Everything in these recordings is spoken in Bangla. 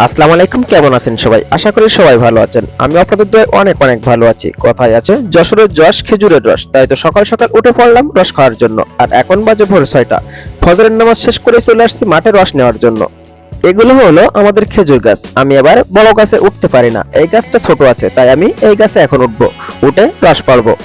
আসসালামু আলাইকুম, কেমন আছেন সবাই? আশা করি সবাই ভালো আছেন। আমি আপনাদের দোয়ায় অনেক অনেক ভালো আছি। কথায় আছে যশোরের যশ খেজুরের রস, তাই তো সকাল সকাল উঠে পড়লাম রস খাওয়ার জন্য। আর এখন বাজে ভোর 6টা। ফজরের নামাজ শেষ করে চলে আসছি মাঠে রস নেওয়ার জন্য। এগুলো হলো আমাদের খেজুর গাছ। আমি এবার বড় গাছে উঠতে পারি না, এই গাছটা ছোট আছে, তাই আমি এই গাছে এখন উঠবো, উঠে রস পাড়বো।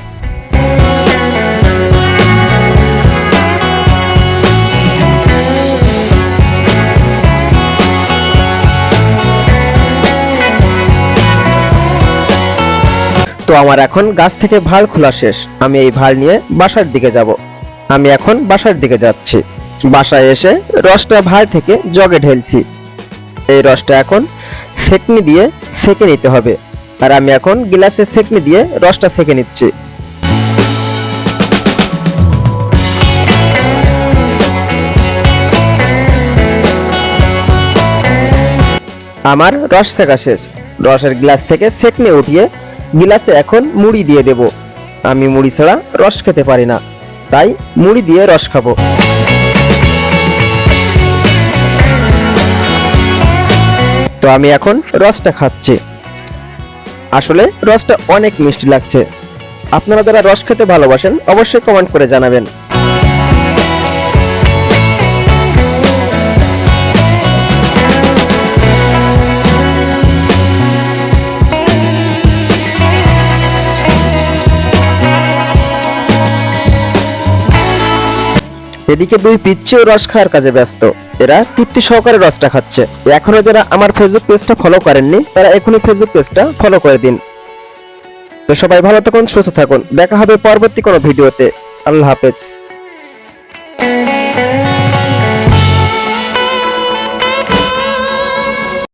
তো আমার এখন গাছ থেকে ভাড় খোলা শেষ। আমি এই ভাড় নিয়ে বাসার দিকে যাব। আমি এখন বাসার দিকে যাচ্ছি। বাসায় এসে রসটা ভাড় থেকে জগে ঢেলছি। এই রসটা এখন সেকনি দিয়ে সেকে নিতে হবে। আর আমি এখন গ্লাসে সেকনি দিয়ে রসটা সেকে নিচ্ছি। আমার রস সেকা শেষ। রসের গ্লাস থেকে সেকনি উঠিয়ে গিলাসে এখন মুড়ি দিয়ে দেব। আমি মুড়ি ছাড়া রস খেতে পারি না, তাই মুড়ি দিয়ে রস খাবো। তো আমি এখন রসটা খাচ্ছি। আসলে রসটা অনেক মিষ্টি লাগছে। আপনারা যারা রস খেতে ভালোবাসেন অবশ্যই কমেন্ট করে জানাবেন। এদিকে দুই পিচ্চিও রস খাওয়ার কাজে ব্যস্ত। এরা তৃপ্তি সহকারে রসটা খাচ্ছে। এখনো যারা আমার ফেসবুক পেজটা ফলো করেননি তারা এখনই ফেসবুক পেজটা ফলো করে দিন। তো সবাই ভালো থাকুন, সুস্থ থাকুন। দেখা হবে পরবর্তী কোনো ভিডিওতে। আল্লাহ হাফেজ।